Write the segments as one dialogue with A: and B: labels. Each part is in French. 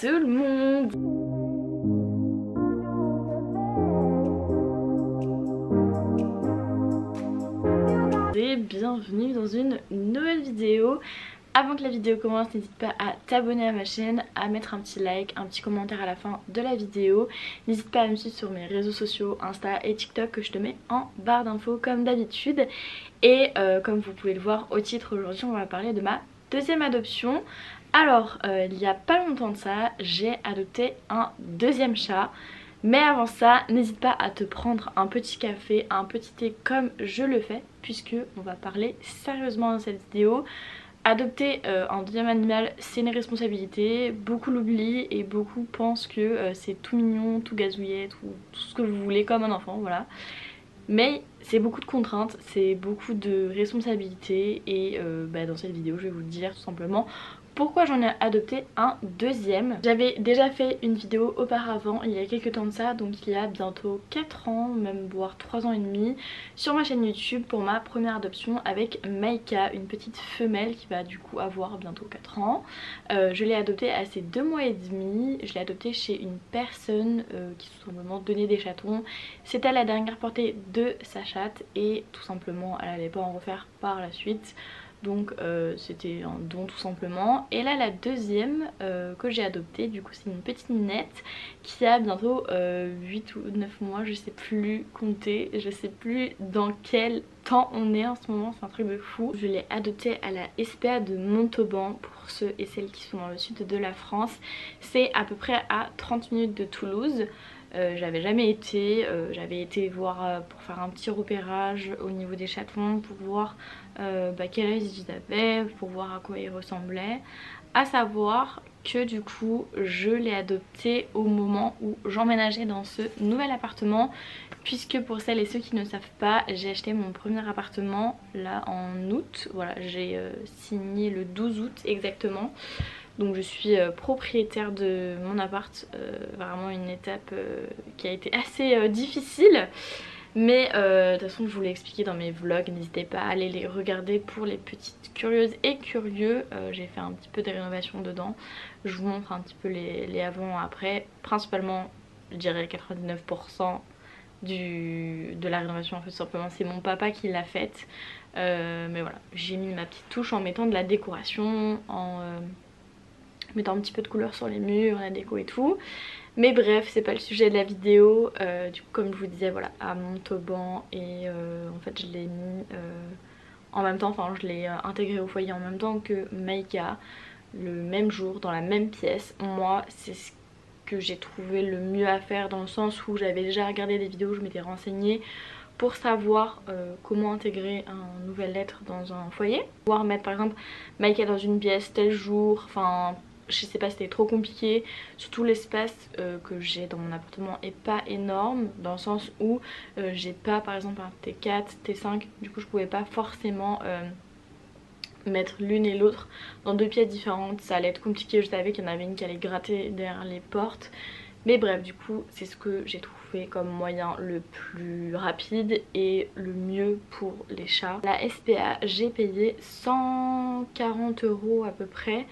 A: tout le monde. Et bienvenue dans une nouvelle vidéo. Avant que la vidéo commence, n'hésite pas à t'abonner à ma chaîne, à mettre un petit like, un petit commentaire à la fin de la vidéo. N'hésite pas à me suivre sur mes réseaux sociaux, Insta et TikTok que je te mets en barre d'infos comme d'habitude. Et comme vous pouvez le voir au titre, aujourd'hui on va parler de ma deuxième adoption. Alors il n'y a pas longtemps de ça, j'ai adopté un deuxième chat. Mais avant ça, n'hésite pas à te prendre un petit café, un petit thé comme je le fais, puisque on va parler sérieusement dans cette vidéo. Adopter un deuxième animal, c'est une responsabilité, beaucoup l'oublient et beaucoup pensent que c'est tout mignon, tout gazouillet, tout ce que vous voulez comme un enfant, voilà. Mais c'est beaucoup de contraintes, c'est beaucoup de responsabilités et dans cette vidéo je vais vous le dire tout simplement pourquoi j'en ai adopté un deuxième. J'avais déjà fait une vidéo auparavant il y a quelques temps de ça, donc il y a bientôt 4 ans, même voire 3 ans et demi, sur ma chaîne YouTube pour ma première adoption avec Maïka, une petite femelle qui va du coup avoir bientôt 4 ans. Je l'ai adoptée à ses 2 mois et demi, je l'ai adoptée chez une personne qui tout simplement donnait des chatons. C'était la dernière portée de sa chatte et tout simplement elle allait pas en refaire par la suite. Donc c'était un don tout simplement. Et là la deuxième que j'ai adoptée, du coup c'est une petite minette qui a bientôt 8 ou 9 mois, je sais plus compter, je sais plus dans quel temps on est en ce moment, c'est un truc de fou. Je l'ai adoptée à la SPA de Montauban pour ceux et celles qui sont dans le sud de la France. C'est à peu près à 30 minutes de Toulouse. J'avais jamais été, j'avais été voir pour faire un petit repérage au niveau des chatons pour voir quel âge ils avaient, pour voir à quoi ils ressemblaient. À savoir que du coup je l'ai adopté au moment où j'emménageais dans ce nouvel appartement, puisque pour celles et ceux qui ne savent pas, j'ai acheté mon premier appartement là en août. Voilà, j'ai signé le 12 août exactement. Donc je suis propriétaire de mon appart, vraiment une étape qui a été assez difficile. Mais de toute façon je vous l'ai expliqué dans mes vlogs, n'hésitez pas à aller les regarder pour les petites curieuses et curieux. J'ai fait un petit peu de rénovation dedans, je vous montre un petit peu les avant après. Principalement je dirais 99% de la rénovation en fait, simplement c'est mon papa qui l'a faite. Mais voilà, j'ai mis ma petite touche en mettant de la décoration, en mettant un petit peu de couleur sur les murs, la déco et tout. Mais bref, c'est pas le sujet de la vidéo. Du coup comme je vous disais, voilà, à Montauban. Et en fait je l'ai mis en même temps, enfin je l'ai intégré au foyer en même temps que Maïka, le même jour, dans la même pièce. Moi c'est ce que j'ai trouvé le mieux à faire, dans le sens où j'avais déjà regardé des vidéos, je m'étais renseignée pour savoir comment intégrer un nouvel être dans un foyer. Pouvoir mettre par exemple Maïka dans une pièce tel jour, enfin je sais pas, c'était trop compliqué. Surtout l'espace que j'ai dans mon appartement est pas énorme, dans le sens où j'ai pas par exemple un T4, T5, du coup je pouvais pas forcément mettre l'une et l'autre dans deux pièces différentes, ça allait être compliqué. Je savais qu'il y en avait une qui allait gratter derrière les portes. Mais bref, du coup c'est ce que j'ai trouvé comme moyen le plus rapide et le mieux pour les chats. La SPA, j'ai payé 140 € à peu près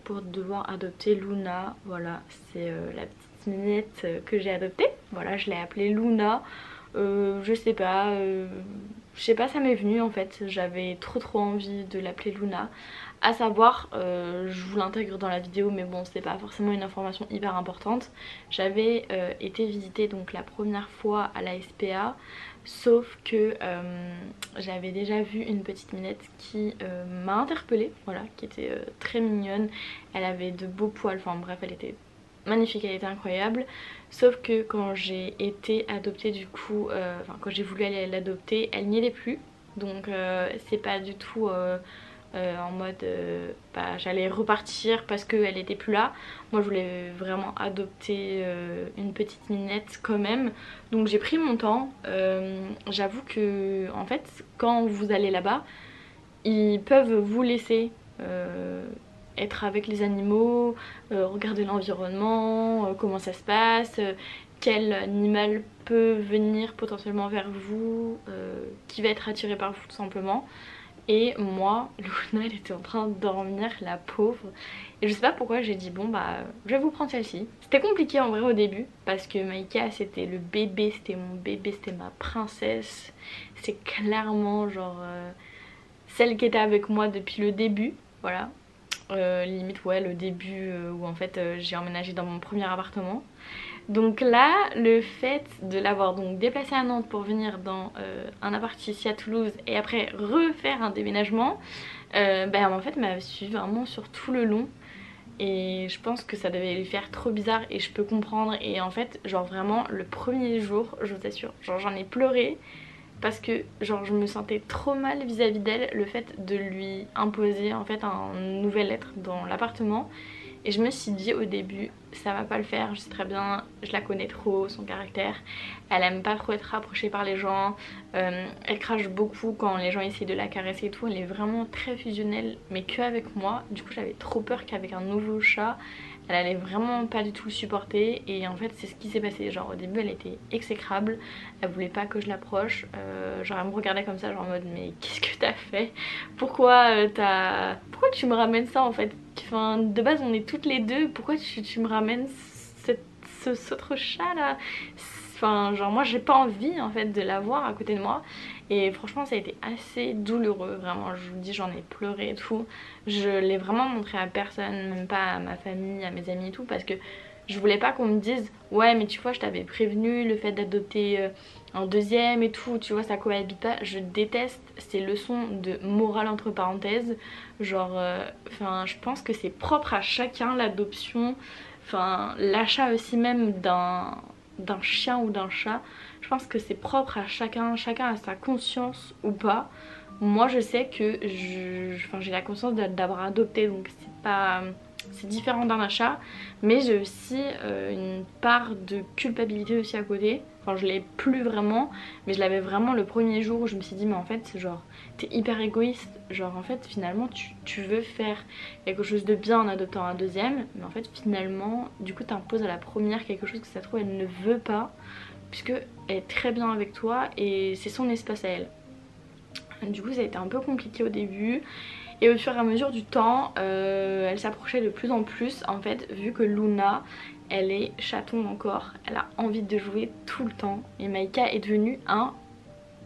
A: pour devoir adopter Luna. Voilà, c'est la petite minette que j'ai adoptée. Voilà, je l'ai appelée Luna. Je sais pas, ça m'est venu en fait. J'avais trop envie de l'appeler Luna. À savoir, je vous l'intègre dans la vidéo, mais bon c'est pas forcément une information hyper importante. J'avais été visiter donc la première fois à la SPA, sauf que j'avais déjà vu une petite minette qui m'a interpellée, voilà, qui était très mignonne. Elle avait de beaux poils, enfin bref elle était magnifique, elle était incroyable. Sauf que quand j'ai été adoptée du coup, quand j'ai voulu aller l'adopter, elle n'y allait plus. Donc c'est pas du tout en mode j'allais repartir parce qu'elle était plus là. Moi je voulais vraiment adopter une petite minette quand même. Donc j'ai pris mon temps. J'avoue que en fait quand vous allez là-bas, ils peuvent vous laisser être avec les animaux, regarder l'environnement, comment ça se passe, quel animal peut venir potentiellement vers vous, qui va être attiré par vous tout simplement. Et moi, Luna elle était en train de dormir, la pauvre. Et je sais pas pourquoi j'ai dit bon bah je vais vous prendre celle-ci. C'était compliqué en vrai au début parce que Maïka c'était le bébé, c'était mon bébé, c'était ma princesse. C'est clairement genre celle qui était avec moi depuis le début, voilà. Limite ouais le début où en fait j'ai emménagé dans mon premier appartement. Donc là, le fait de l'avoir donc déplacé à Nantes pour venir dans un appart ici à Toulouse et après refaire un déménagement, bah en fait m'a suivi vraiment sur tout le long. Et je pense que ça devait lui faire trop bizarre et je peux comprendre. Et en fait, genre vraiment le premier jour, je vous assure, genre j'en ai pleuré parce que genre je me sentais trop mal vis-à-vis d'elle, le fait de lui imposer en fait un nouvel être dans l'appartement. Et je me suis dit au début ça va pas le faire, je sais très bien, je la connais trop, son caractère. Elle aime pas trop être rapprochée par les gens, elle crache beaucoup quand les gens essayent de la caresser et tout. Elle est vraiment très fusionnelle mais que avec moi. Du coup j'avais trop peur qu'avec un nouveau chat elle allait vraiment pas du tout le supporter. Et en fait c'est ce qui s'est passé, genre au début elle était exécrable, elle voulait pas que je l'approche, genre elle me regardait comme ça genre en mode mais qu'est-ce que t'as fait, pourquoi pourquoi tu me ramènes ça en fait, enfin de base on est toutes les deux, pourquoi tu me ramènes cet autre chat là, enfin genre moi j'ai pas envie en fait de l'avoir à côté de moi. Et franchement ça a été assez douloureux, vraiment je vous dis j'en ai pleuré et tout. Je l'ai vraiment montré à personne, même pas à ma famille, à mes amis et tout, parce que je voulais pas qu'on me dise ouais mais tu vois je t'avais prévenu, le fait d'adopter un deuxième et tout, tu vois ça cohabite pas. Je déteste ces leçons de morale entre parenthèses, genre enfin je pense que c'est propre à chacun l'adoption, enfin l'achat aussi même d'un chien ou d'un chat. Je pense que c'est propre à chacun, chacun a sa conscience ou pas. Moi je sais que j'ai la conscience d'avoir adopté, donc c'est pas, c'est différent d'un achat, mais j'ai aussi une part de culpabilité aussi à côté. Enfin je l'ai plus vraiment, mais je l'avais vraiment le premier jour où je me suis dit mais en fait c'est genre t'es hyper égoïste, genre en fait finalement tu veux faire quelque chose de bien en adoptant un deuxième, mais en fait finalement du coup t'imposes à la première quelque chose que ça se trouve elle ne veut pas, puisque elle est très bien avec toi et c'est son espace à elle. Du coup ça a été un peu compliqué au début. Et au fur et à mesure du temps, elle s'approchait de plus en plus en fait, vu que Luna, elle est chaton encore, elle a envie de jouer tout le temps. Et Maïka est devenue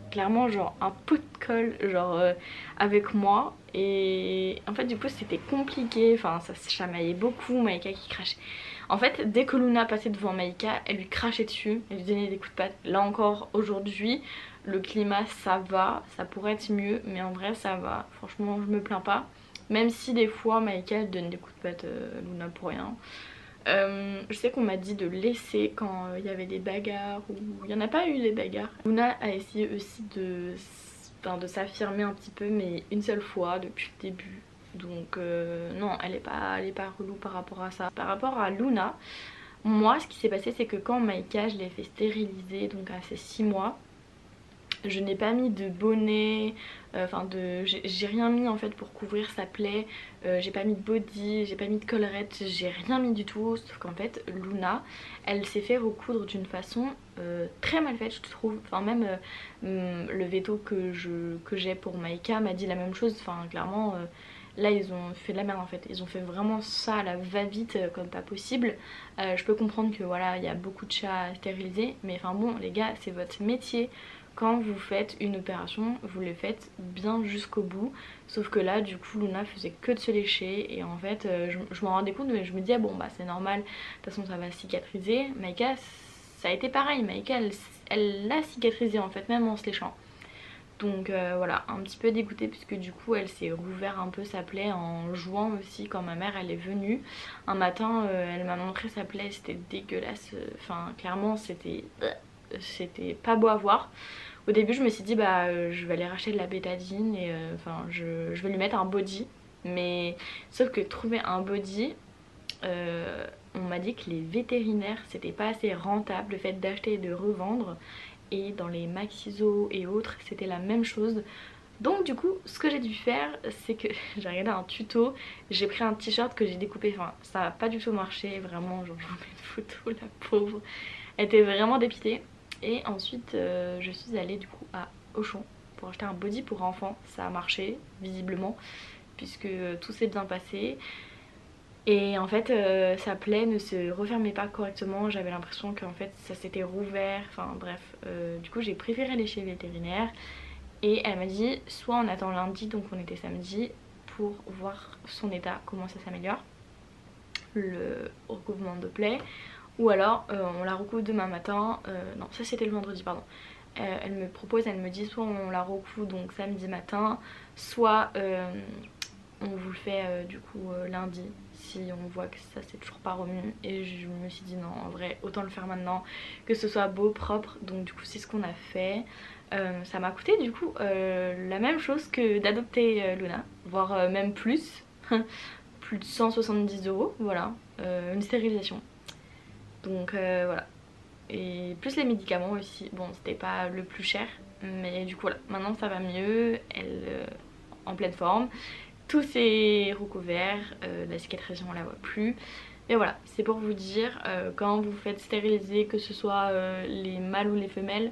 A: clairement genre un pot de colle genre avec moi. Et en fait du coup c'était compliqué, enfin ça se chamaillait beaucoup, Maïka qui crachait. En fait dès que Luna passait devant Maïka, elle lui crachait dessus, elle lui donnait des coups de patte. Là encore aujourd'hui le climat ça va, ça pourrait être mieux mais en vrai ça va, franchement je me plains pas. Même si des fois Maïka elle donne des coups de patte Luna pour rien. Je sais qu'on m'a dit de laisser quand il y avait des bagarres, ou il n'y en a pas eu des bagarres. Luna a essayé aussi de s'affirmer un petit peu mais une seule fois depuis le début. Donc non elle est pas relou par rapport à ça. Par rapport à Luna, moi ce qui s'est passé c'est que quand Maïka je l'ai fait stériliser donc à ses 6 mois, je n'ai pas mis de bonnet, j'ai rien mis en fait pour couvrir sa plaie, j'ai pas mis de body, j'ai pas mis de collerette, j'ai rien mis du tout. Sauf qu'en fait Luna elle s'est fait recoudre d'une façon très mal faite je trouve. Enfin même le veto que j'ai pour Maïka m'a dit la même chose. Enfin clairement là ils ont fait de la merde en fait, ils ont fait vraiment ça à la va-vite comme pas possible. Je peux comprendre que voilà il y a beaucoup de chats à stériliser, mais enfin bon les gars c'est votre métier. Quand vous faites une opération, vous le faites bien jusqu'au bout. Sauf que là, du coup, Luna faisait que de se lécher. Et en fait, je m'en rendais compte, mais je me disais, bon, bah c'est normal, de toute façon, ça va cicatriser. Maïka, ça a été pareil. Maïka, elle l'a cicatrisé en fait, même en se léchant. Donc voilà, un petit peu dégoûtée, puisque du coup, elle s'est rouvert un peu sa plaie en jouant aussi quand ma mère, elle est venue. Un matin, elle m'a montré sa plaie, c'était dégueulasse. Enfin, clairement, c'était pas beau à voir. Au début je me suis dit bah je vais aller racheter de la bétadine et enfin je vais lui mettre un body. Mais sauf que trouver un body, on m'a dit que les vétérinaires c'était pas assez rentable le fait d'acheter et de revendre. Et dans les Maxiso et autres c'était la même chose. Donc du coup ce que j'ai dû faire c'est que j'ai regardé un tuto, j'ai pris un t-shirt que j'ai découpé, enfin ça a pas du tout marché vraiment, genre je vous mets une photo, la pauvre, elle était vraiment dépitée. Et ensuite je suis allée du coup à Auchan pour acheter un body pour enfants. Ça a marché visiblement puisque tout s'est bien passé. Et en fait sa plaie ne se refermait pas correctement, j'avais l'impression qu'en fait ça s'était rouvert, enfin bref. Du coup j'ai préféré aller chez le vétérinaire et elle m'a dit soit on attend lundi, donc on était samedi, pour voir son état, comment ça s'améliore, le recouvrement de plaie, ou alors on la recouvre demain matin, non ça c'était le vendredi pardon. Elle me propose, elle me dit soit on la recouvre donc samedi matin, soit on vous le fait du coup lundi si on voit que ça c'est toujours pas remis. Et je me suis dit non, en vrai autant le faire maintenant, que ce soit beau, propre. Donc du coup c'est ce qu'on a fait. Ça m'a coûté du coup la même chose que d'adopter Luna, voire même plus. Plus de 170 €, voilà, une stérilisation. Donc voilà. Et plus les médicaments aussi, bon c'était pas le plus cher, mais du coup voilà, maintenant ça va mieux, elle en pleine forme. Tout s'est recouvert, la cicatrisation on la voit plus. Et voilà, c'est pour vous dire, quand vous faites stériliser, que ce soit les mâles ou les femelles,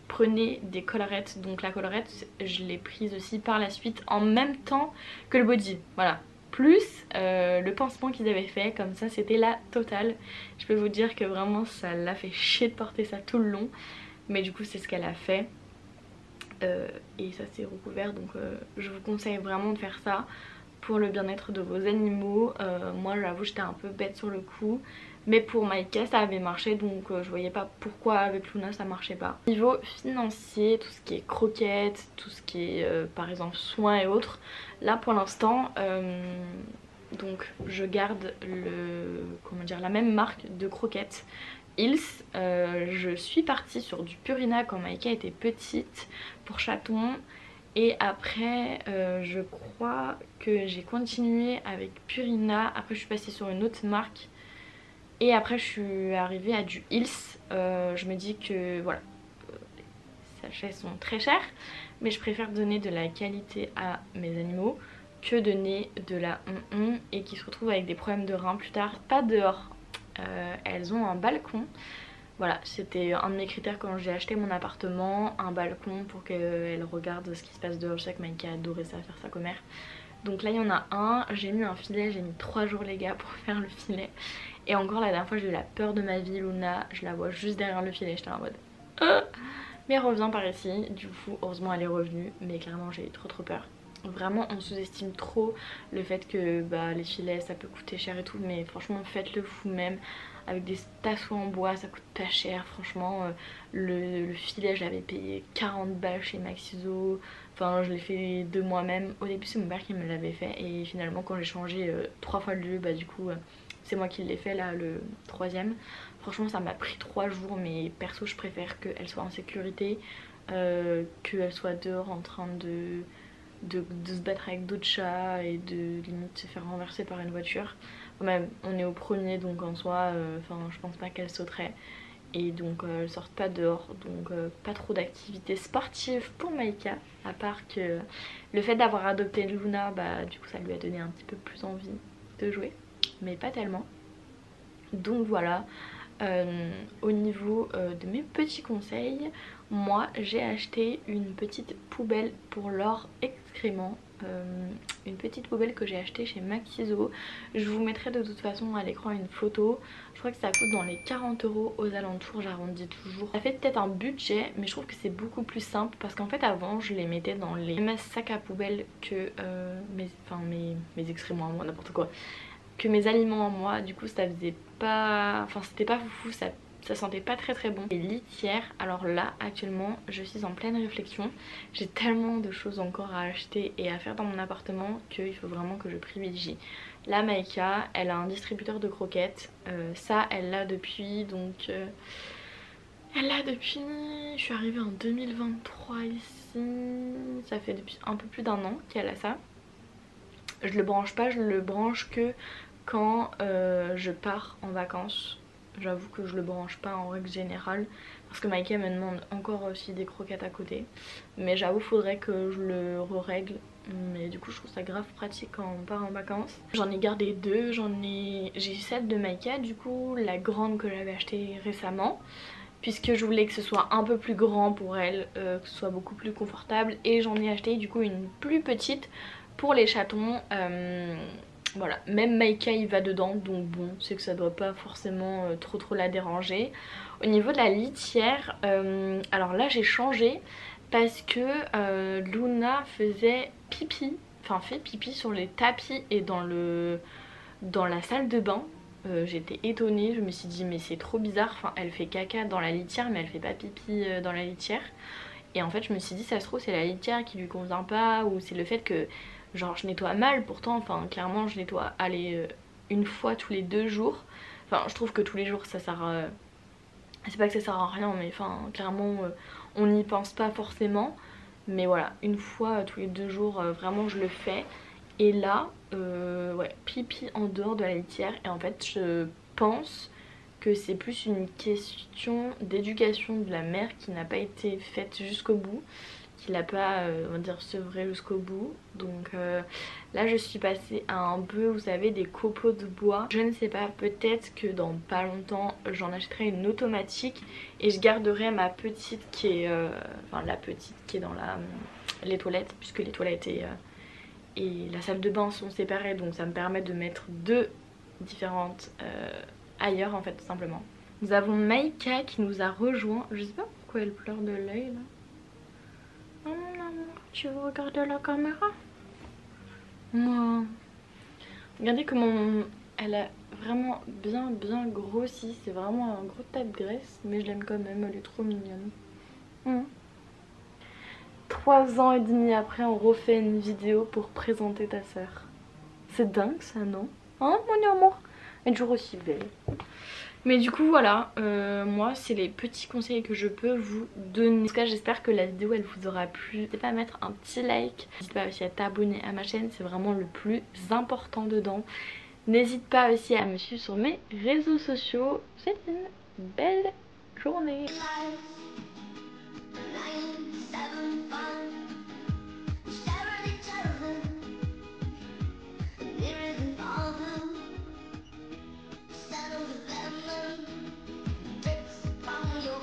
A: prenez des collerettes. Donc la collerette, je l'ai prise aussi par la suite en même temps que le body. Voilà. Plus le pansement qu'ils avaient fait, comme ça c'était la totale. Je peux vous dire que vraiment ça l'a fait chier de porter ça tout le long. Mais du coup c'est ce qu'elle a fait. Et ça s'est recouvert, donc je vous conseille vraiment de faire ça pour le bien-être de vos animaux. Moi j'avoue j'étais un peu bête sur le coup, mais pour Maïka ça avait marché, donc je voyais pas pourquoi avec Luna ça marchait pas. Niveau financier, tout ce qui est croquettes, tout ce qui est par exemple soins et autres, là pour l'instant donc je garde la même marque de croquettes, Hills. Je suis partie sur du Purina quand Maïka était petite pour chaton, et après je crois que j'ai continué avec Purina. Après je suis passée sur une autre marque et après je suis arrivée à du Hills. Je me dis que voilà, les sachets sont très chers, mais je préfère donner de la qualité à mes animaux que donner de la et qui se retrouvent avec des problèmes de reins plus tard. Pas dehors. Elles ont un balcon, voilà, c'était un de mes critères quand j'ai acheté mon appartement, un balcon pour qu'elles regardent ce qui se passe dehors. Je sais que Maïka adorait ça, faire sa commère. Donc là il y en a un, j'ai mis un filet, j'ai mis 3 jours les gars pour faire le filet. Et encore la dernière fois j'ai eu la peur de ma vie, Luna, je la vois juste derrière le filet, j'étais en mode mais reviens par ici. Du coup heureusement elle est revenue, mais clairement j'ai eu trop peur. Vraiment on sous-estime trop le fait que les filets ça peut coûter cher et tout, mais franchement faites-le vous-même avec des tasseaux en bois, ça coûte pas cher. Franchement le filet je l'avais payé 40 balles chez Maxiso, enfin je l'ai fait de moi-même. Au début c'est mon père qui me l'avait fait et finalement quand j'ai changé 3 fois le lieu, du coup c'est moi qui l'ai fait là, le 3e. Franchement ça m'a pris 3 jours, mais perso je préfère qu'elle soit en sécurité qu'elle soit dehors en train de se battre avec d'autres chats et de limite se faire renverser par une voiture. Quand même on est au premier, donc en soi je pense pas qu'elle sauterait. Et donc elles sortent pas dehors, donc pas trop d'activités sportives pour Maïka, à part que le fait d'avoir adopté Luna, du coup ça lui a donné un petit peu plus envie de jouer, mais pas tellement. Donc voilà. Au niveau de mes petits conseils, moi j'ai acheté une petite poubelle pour leurs excréments, une petite poubelle que j'ai achetée chez Maxiso. Je vous mettrai de toute façon à l'écran une photo. Je crois que ça coûte dans les 40 € aux alentours, j'arrondis toujours. Ça fait peut-être un budget, mais je trouve que c'est beaucoup plus simple parce qu'en fait avant je les mettais dans les mêmes sacs à poubelle que mes excréments à moi, n'importe quoi, que mes aliments à moi. Du coup ça faisait pas, c'était pas foufou, ça sentait pas très bon. Les litières, alors là actuellement je suis en pleine réflexion, j'ai tellement de choses encore à acheter et à faire dans mon appartement qu'il faut vraiment que je privilégie. Là Maïka elle a un distributeur de croquettes, ça elle l'a depuis je suis arrivée en 2023 ici, ça fait depuis un peu plus d'1 an qu'elle a ça. Je le branche pas, je le branche que quand je pars en vacances. J'avoue que je le branche pas en règle générale parce que Maïka me demande encore aussi des croquettes à côté, mais j'avoue faudrait que je le règle. Mais du coup je trouve ça grave pratique quand on part en vacances. J'en ai gardé 2, j'ai celle de Maïka du coup, la grande que j'avais achetée récemment, puisque je voulais que ce soit un peu plus grand pour elle, que ce soit beaucoup plus confortable, et j'en ai acheté du coup une plus petite pour les chatons. Voilà, même Maïka il va dedans, donc bon, c'est que ça doit pas forcément trop la déranger. Au niveau de la litière, alors là j'ai changé parce que Luna faisait pipi, enfin fait pipi sur les tapis et dans la salle de bain. J'étais étonnée, je me suis dit mais c'est trop bizarre, enfin elle fait caca dans la litière mais elle fait pas pipi dans la litière. Et en fait je me suis dit ça se trouve c'est la litière qui lui convient pas, ou c'est le fait que genre je nettoie mal pourtant, enfin clairement je nettoie allez une fois tous les 2 jours. Enfin je trouve que tous les jours ça sert c'est pas que ça sert à rien mais enfin clairement on n'y pense pas forcément. Mais voilà, une fois tous les 2 jours vraiment je le fais. Et là ouais, pipi en dehors de la litière. Et en fait je pense que c'est plus une question d'éducation de la mère qui n'a pas été faite jusqu'au bout, qui l'a pas on va dire sevré jusqu'au bout. Donc là je suis passée à un peu, vous savez, des copeaux de bois. Je ne sais pas, peut-être que dans pas longtemps j'en achèterai une automatique et je garderai ma petite qui est enfin la petite qui est dans les toilettes, puisque les toilettes et la salle de bain sont séparées, donc ça me permet de mettre 2 différentes ailleurs en fait, tout simplement. Nous avons Maïka qui nous a rejoint. Je sais pas pourquoi elle pleure de l'œil là. Oh mon amour, tu veux regarder la caméra? Moi. Regardez comment elle a vraiment bien grossi. C'est vraiment un gros tas de graisse, mais je l'aime quand même, elle est trop mignonne. 3 ans et demi après, on refait une vidéo pour présenter ta soeur. C'est dingue ça, non? Hein mon amour? Elle est toujours aussi belle. Mais du coup voilà, moi c'est les petits conseils que je peux vous donner. En tout cas j'espère que la vidéo elle vous aura plu. N'hésitez pas à mettre un petit like, n'hésite pas aussi à t'abonner à ma chaîne, c'est vraiment le plus important dedans. N'hésite pas aussi à me suivre sur mes réseaux sociaux. C'est une belle journée.